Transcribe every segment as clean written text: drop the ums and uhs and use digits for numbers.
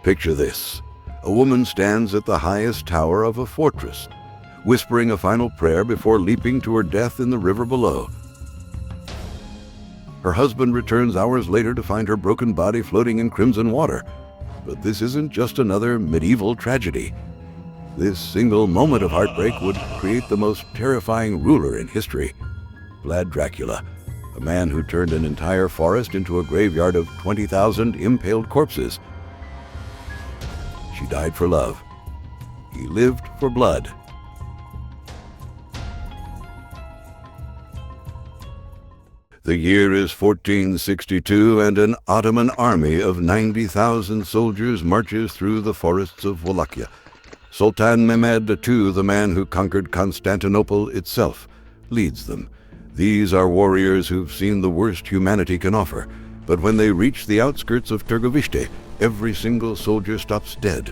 Picture this. A woman stands at the highest tower of a fortress, whispering a final prayer before leaping to her death in the river below. Her husband returns hours later to find her broken body floating in crimson water. But this isn't just another medieval tragedy. This single moment of heartbreak would create the most terrifying ruler in history, Vlad Dracula, a man who turned an entire forest into a graveyard of 20,000 impaled corpses. She died for love. He lived for blood. The year is 1462, and an Ottoman army of 90,000 soldiers marches through the forests of Wallachia. Sultan Mehmed II, the man who conquered Constantinople itself, leads them. These are warriors who've seen the worst humanity can offer, but when they reach the outskirts of Târgoviște, every single soldier stops dead.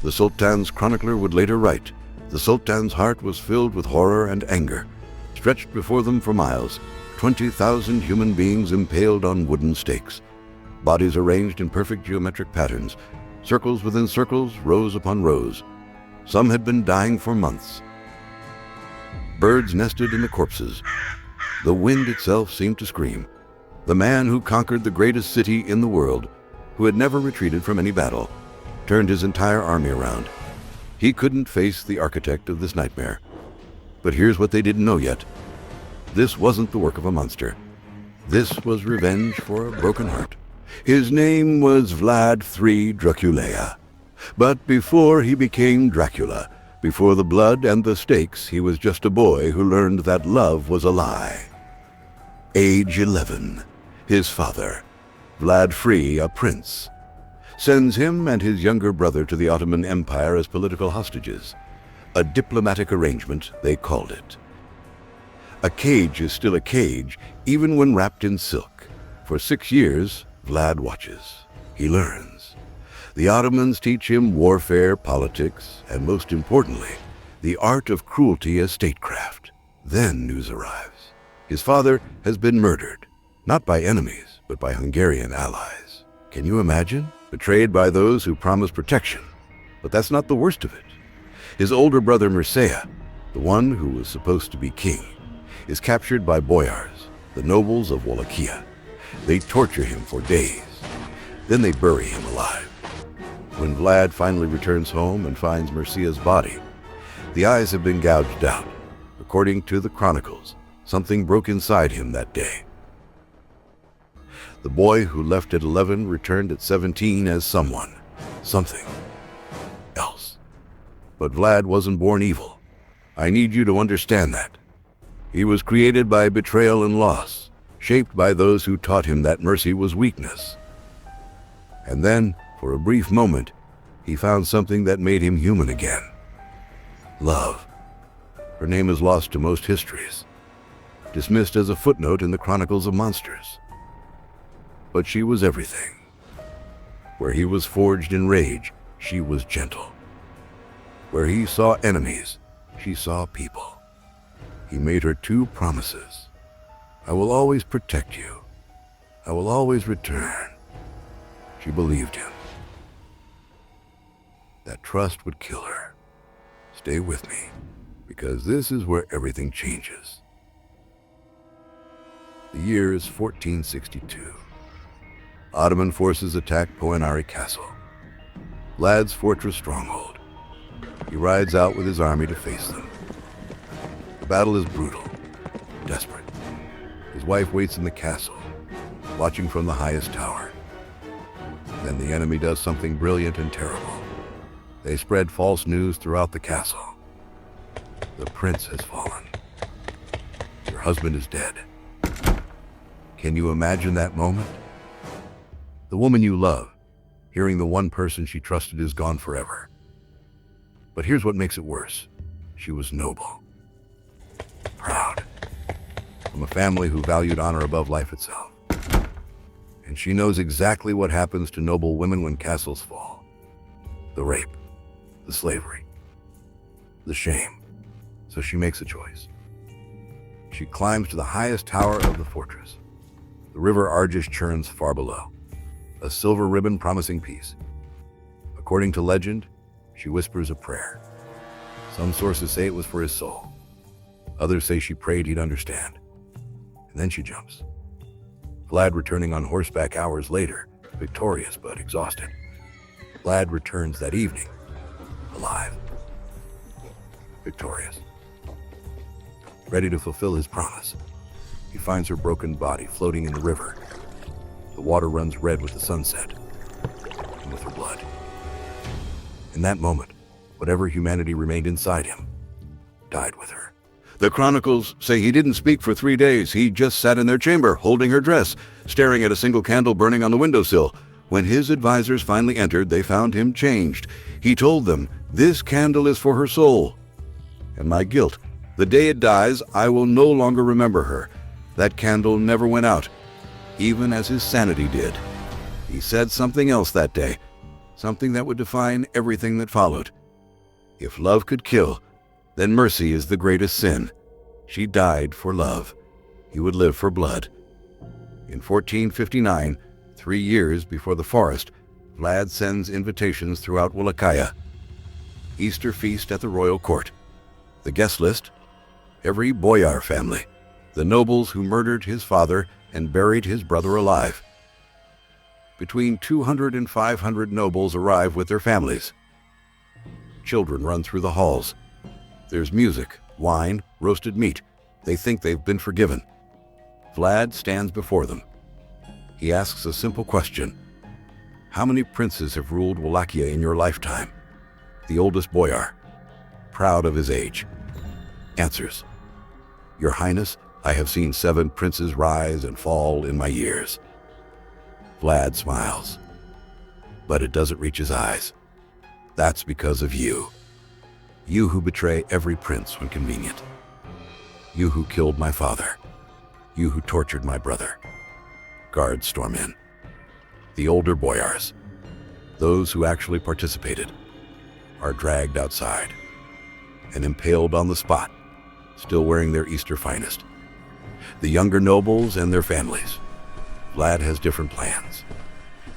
The Sultan's chronicler would later write, "The Sultan's heart was filled with horror and anger. Stretched before them for miles, 20,000 human beings impaled on wooden stakes, bodies arranged in perfect geometric patterns, circles within circles, rows upon rows. Some had been dying for months. Birds nested in the corpses. The wind itself seemed to scream. The man who conquered the greatest city in the world, who had never retreated from any battle, turned his entire army around. He couldn't face the architect of this nightmare. But here's what they didn't know yet. This wasn't the work of a monster. This was revenge for a broken heart. His name was Vlad III of Wallachia. But before he became Dracula, before the blood and the stakes, he was just a boy who learned that love was a lie. Age 11, his father, Vlad III, a prince, sends him and his younger brother to the Ottoman Empire as political hostages. A diplomatic arrangement, they called it. A cage is still a cage, even when wrapped in silk. For 6 years, Vlad watches. He learns. The Ottomans teach him warfare, politics, and most importantly, the art of cruelty as statecraft. Then news arrives. His father has been murdered, not by enemies, but by Hungarian allies. Can you imagine? Betrayed by those who promised protection. But that's not the worst of it. His older brother Mircea, the one who was supposed to be king, is captured by boyars, the nobles of Wallachia. They torture him for days. Then they bury him alive. When Vlad finally returns home and finds Mircea's body, the eyes have been gouged out. According to the chronicles, something broke inside him that day. The boy who left at 11 returned at 17 as something else. But Vlad wasn't born evil. I need you to understand that. He was created by betrayal and loss, shaped by those who taught him that mercy was weakness. And then, for a brief moment, he found something that made him human again. Love. Her name is lost to most histories, dismissed as a footnote in the chronicles of monsters. But she was everything. Where he was forged in rage, she was gentle. Where he saw enemies, she saw people. He made her 2 promises. I will always protect you. I will always return. She believed him. That trust would kill her. Stay with me, because this is where everything changes. The year is 1462. Ottoman forces attack Poenari Castle, Vlad's fortress stronghold. He rides out with his army to face them. The battle is brutal, desperate. His wife waits in the castle, watching from the highest tower. Then the enemy does something brilliant and terrible. They spread false news throughout the castle. The prince has fallen. Your husband is dead. Can you imagine that moment? The woman you love, hearing the one person she trusted is gone forever. But here's what makes it worse. She was noble, proud, from a family who valued honor above life itself. And she knows exactly what happens to noble women when castles fall. The rape, the slavery, the shame. So she makes a choice. She climbs to the highest tower of the fortress. The river Argesh churns far below. a silver ribbon promising peace. According to legend, she whispers a prayer. Some sources say it was for his soul. Others say she prayed he'd understand. And then she jumps. Vlad returning on horseback hours later, victorious but exhausted. Vlad returns that evening, alive, victorious, ready to fulfill his promise. He finds her broken body floating in the river. The water runs red with the sunset, and with her blood. In that moment, whatever humanity remained inside him died with her. The chronicles say he didn't speak for 3 days. He just sat in their chamber, holding her dress, staring at a single candle burning on the windowsill. When his advisors finally entered, they found him changed. He told them, "This candle is for her soul and my guilt. The day it dies, I will no longer remember her." That candle never went out, even as his sanity did. He said something else that day, something that would define everything that followed. If love could kill, then mercy is the greatest sin. She died for love. He would live for blood. In 1459, 3 years before the forest, Vlad sends invitations throughout Wallachia. Easter feast at the royal court. The guest list: every boyar family, the nobles who murdered his father and buried his brother alive. Between 200 and 500 nobles arrive with their families. Children run through the halls. There's music, wine, roasted meat. They think they've been forgiven. Vlad stands before them. He asks a simple question. How many princes have ruled Wallachia in your lifetime? The oldest boyar, proud of his age, answers, "Your Highness, I have seen 7 princes rise and fall in my years." Vlad smiles, but it doesn't reach his eyes. That's because of you. You who betray every prince when convenient. You who killed my father. You who tortured my brother. Guards storm in. The older boyars, those who actually participated, are dragged outside and impaled on the spot, still wearing their Easter finest. The younger nobles and their families. Vlad has different plans.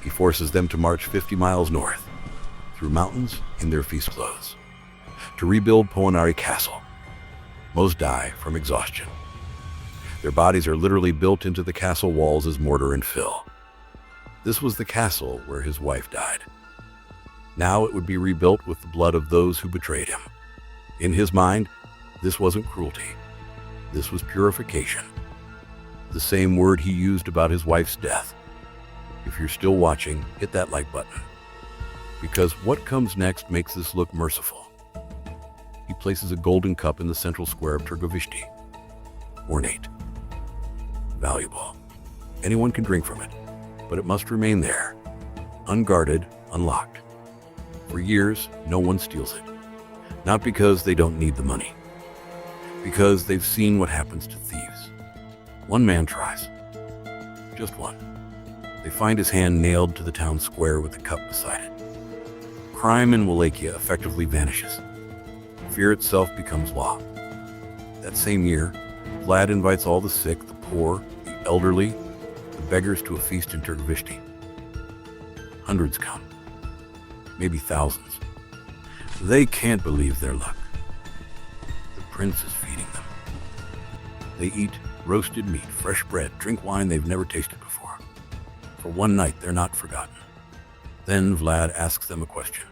He forces them to march 50 miles north, through mountains in their feast clothes, to rebuild Poenari Castle. Most die from exhaustion. Their bodies are literally built into the castle walls as mortar and fill. This was the castle where his wife died. Now it would be rebuilt with the blood of those who betrayed him. In his mind, this wasn't cruelty. This was purification. The same word he used about his wife's death. If you're still watching, hit that like button. Because what comes next makes this look merciful. He places a golden cup in the central square of Târgoviște. Ornate. Valuable. Anyone can drink from it, but it must remain there, unguarded, unlocked. For years, no one steals it. Not because they don't need the money. Because they've seen what happens to thieves. One man tries. Just one. They find his hand nailed to the town square with the cup beside it. Crime in Wallachia effectively vanishes. Fear itself becomes law. That same year, Vlad invites all the sick, the poor, the elderly, the beggars to a feast in Târgoviște. Hundreds come, maybe thousands. They can't believe their luck. The prince is feeding them. They eat roasted meat, fresh bread, drink wine they've never tasted before. For one night, they're not forgotten. Then Vlad asks them a question.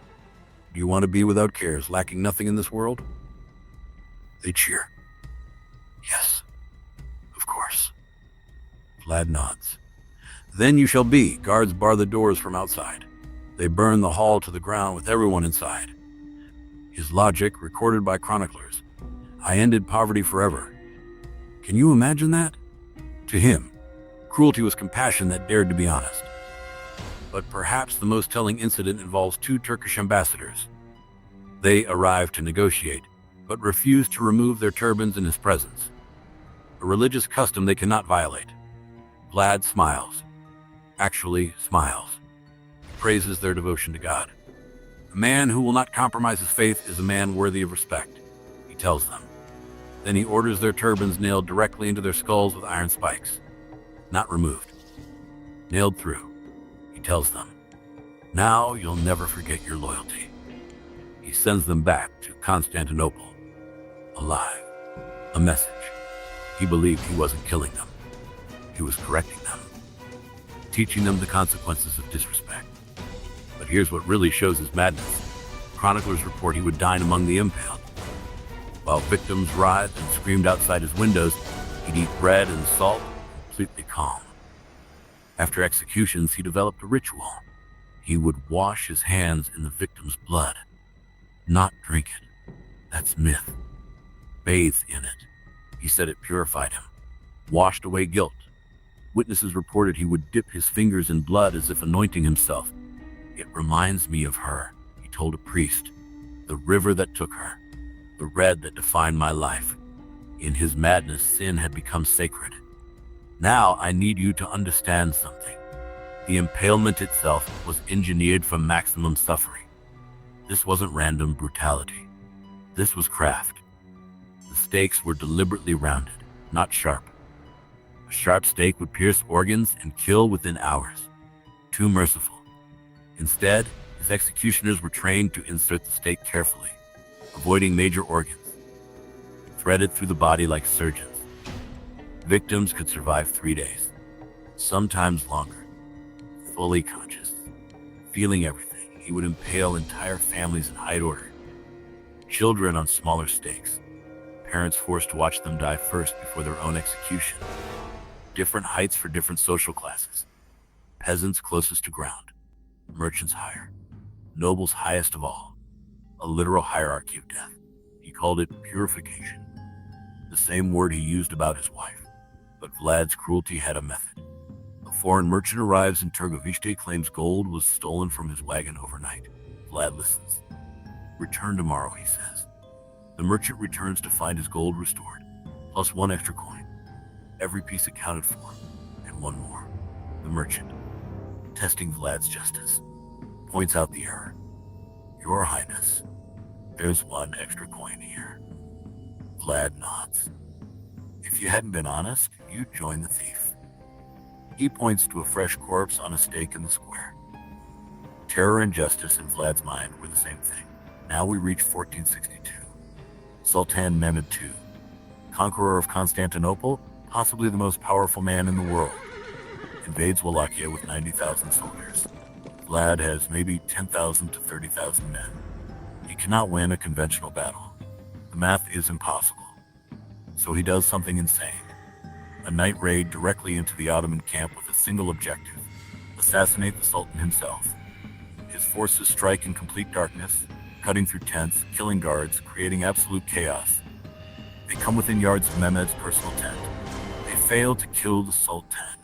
Do you want to be without cares, lacking nothing in this world? They cheer. Yes, of course. Vlad nods. Then you shall be. Guards bar the doors from outside. They burn the hall to the ground with everyone inside. His logic, recorded by chroniclers. I ended poverty forever. Can you imagine that? To him, cruelty was compassion that dared to be honest. But perhaps the most telling incident involves 2 Turkish ambassadors. They arrive to negotiate, but refuse to remove their turbans in his presence. A religious custom they cannot violate. Vlad smiles. Actually smiles. Praises their devotion to God. A man who will not compromise his faith is a man worthy of respect, he tells them. Then he orders their turbans nailed directly into their skulls with iron spikes. Not removed. Nailed through. He He tells them, "Now you'll never forget your loyalty." He sends them back to Constantinople, alive. A message. He believed he wasn't killing them. He was correcting them, teaching them the consequences of disrespect. But here's what really shows his madness. Chroniclers report he would dine among the impaled. While victims writhed and screamed outside his windows, he'd eat bread and salt, completely calm. After executions, he developed a ritual. He would wash his hands in the victim's blood, not drink it. That's myth. Bathe in it. He said it purified him, washed away guilt. Witnesses reported he would dip his fingers in blood as if anointing himself. "It reminds me of her," he told a priest, "the river that took her, the red that defined my life." In his madness, sin had become sacred. Now I need you to understand something. The impalement itself was engineered for maximum suffering. This wasn't random brutality. This was craft. The stakes were deliberately rounded, not sharp. A sharp stake would pierce organs and kill within hours. Too merciful. Instead, his executioners were trained to insert the stake carefully, avoiding major organs, threaded through the body like surgeons. Victims could survive 3 days, sometimes longer, fully conscious, feeling everything. He would impale entire families in high order. Children on smaller stakes, parents forced to watch them die first before their own execution. Different heights for different social classes. Peasants closest to ground, merchants higher, nobles highest of all. A literal hierarchy of death. He called it purification, the same word he used about his wife. But Vlad's cruelty had a method. A foreign merchant arrives in Târgoviște, claims gold was stolen from his wagon overnight. Vlad listens. "Return tomorrow," he says. The merchant returns to find his gold restored, plus 1 extra coin. Every piece accounted for, and 1 more. The merchant, testing Vlad's justice, points out the error. "Your Highness, there's 1 extra coin here." Vlad nods. "If you hadn't been honest, you'd join the thief." He points to a fresh corpse on a stake in the square. Terror and justice in Vlad's mind were the same thing. Now we reach 1462. Sultan Mehmed II, conqueror of Constantinople, possibly the most powerful man in the world, invades Wallachia with 90,000 soldiers. Vlad has maybe 10,000 to 30,000 men. He cannot win a conventional battle. The math is impossible. So he does something insane. A night raid directly into the Ottoman camp with a single objective: assassinate the Sultan himself. His forces strike in complete darkness, cutting through tents, killing guards, creating absolute chaos. They come within yards of Mehmed's personal tent. They fail to kill the Sultan.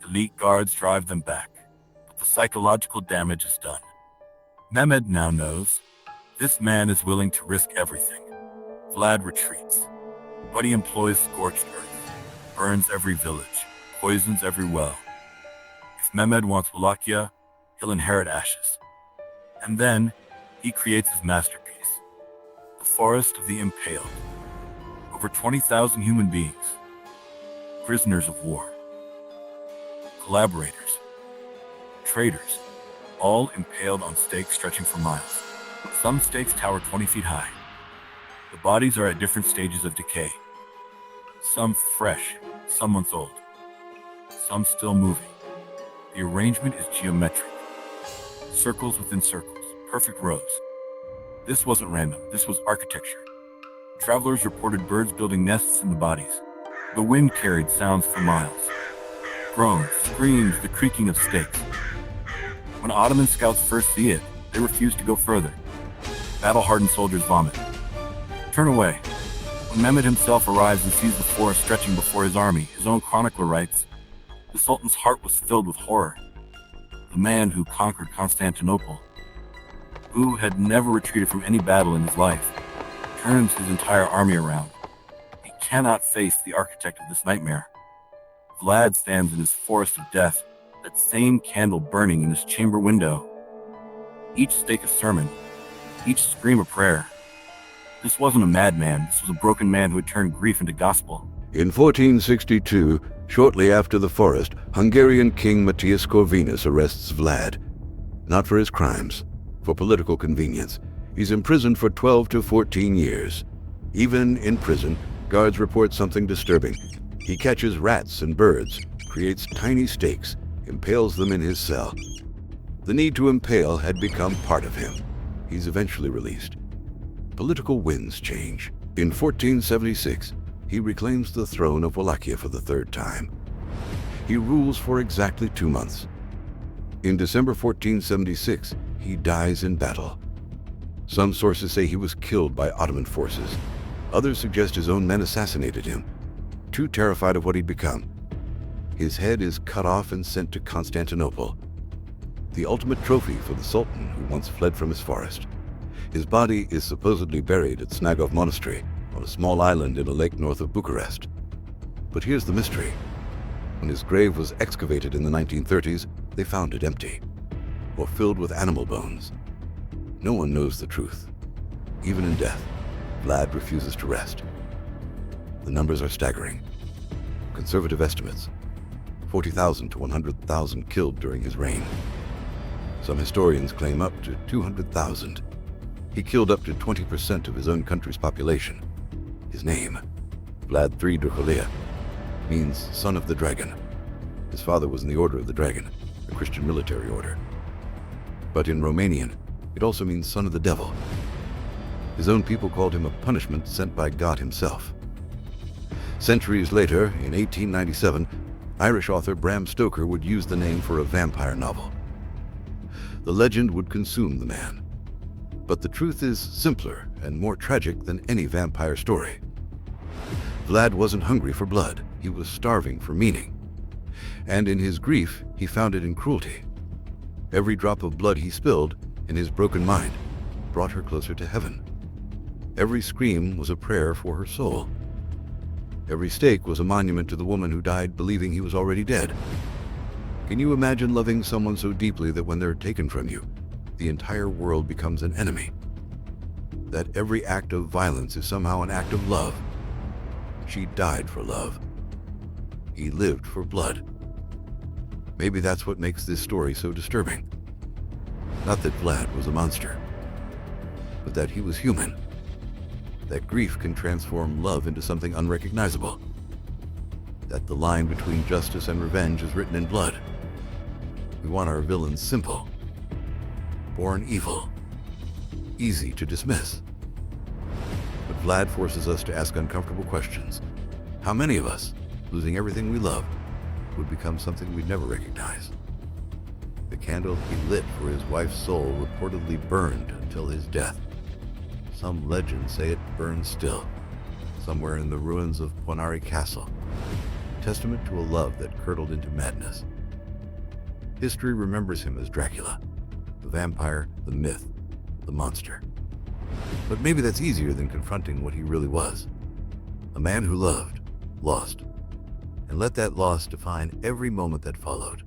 Elite guards drive them back, but the psychological damage is done. Mehmed now knows this man is willing to risk everything. Vlad retreats, but he employs scorched earth, burns every village, poisons every well. If Mehmed wants Wallachia, he'll inherit ashes. And then he creates his masterpiece, the Forest of the Impaled. Over 20,000 human beings, prisoners of war, collaborators, traitors, all impaled on stakes stretching for miles. Some stakes tower 20 feet high. The bodies are at different stages of decay. Some fresh, some months old, some still moving. The arrangement is geometric. Circles within circles, perfect rows. This wasn't random, this was architecture. Travelers reported birds building nests in the bodies. The wind carried sounds for miles. Groans, screams, the creaking of stakes. When Ottoman scouts first see it, they refuse to go further. Battle-hardened soldiers vomit. Turn away. When Mehmed himself arrives and sees the forest stretching before his army, his own chronicler writes, "The Sultan's heart was filled with horror. The man who conquered Constantinople, who had never retreated from any battle in his life, turns his entire army around. He cannot face the architect of this nightmare." Vlad stands in his forest of death, that same candle burning in his chamber window. Each stake a sermon, each scream a prayer. This wasn't a madman, this was a broken man who had turned grief into gospel. In 1462, Shortly after the forest, Hungarian King Matthias Corvinus arrests Vlad. Not for his crimes, for political convenience. He's imprisoned for 12 to 14 years. Even in prison, guards report something disturbing. He catches rats and birds, creates tiny stakes, impales them in his cell. The need to impale had become part of him. He's eventually released. Political winds change. In 1476, he reclaims the throne of Wallachia for the third time. He rules for exactly 2 months. In December 1476, he dies in battle. Some sources say he was killed by Ottoman forces. Others suggest his own men assassinated him, too terrified of what he'd become. His head is cut off and sent to Constantinople, the ultimate trophy for the Sultan who once fled from his forest. His body is supposedly buried at Snagov Monastery, on a small island in a lake north of Bucharest. But here's the mystery. When his grave was excavated in the 1930s, they found it empty, or filled with animal bones. No one knows the truth. Even in death, Vlad refuses to rest. The numbers are staggering. Conservative estimates: 40,000 to 100,000 killed during his reign. Some historians claim up to 200,000. He killed up to 20% of his own country's population. His name, Vlad III of Wallachia, means son of the dragon. His father was in the Order of the Dragon, a Christian military order. But in Romanian, it also means son of the devil. His own people called him a punishment sent by God himself. Centuries later, in 1897, Irish author Bram Stoker would use the name for a vampire novel. The legend would consume the man. But the truth is simpler and more tragic than any vampire story. Vlad wasn't hungry for blood. He was starving for meaning. And in his grief, he found it in cruelty. Every drop of blood he spilled, in his broken mind, brought her closer to heaven. Every scream was a prayer for her soul. Every stake was a monument to the woman who died believing he was already dead. Can you imagine loving someone so deeply that when they're taken from you, the entire world becomes an enemy? That every act of violence is somehow an act of love. She died for love. He lived for blood. Maybe that's what makes this story so disturbing. Not that Vlad was a monster, but that he was human. That grief can transform love into something unrecognizable. That the line between justice and revenge is written in blood. We want our villains simple, born evil, easy to dismiss. But Vlad forces us to ask uncomfortable questions. How many of us, losing everything we love, would become something we'd never recognize? The candle he lit for his wife's soul reportedly burned until his death. Some legends say it burns still, somewhere in the ruins of Ponari Castle, testament to a love that curdled into madness. History remembers him as Dracula, the vampire, the myth, the monster. But maybe that's easier than confronting what he really was. A man who loved, lost, and let that loss define every moment that followed.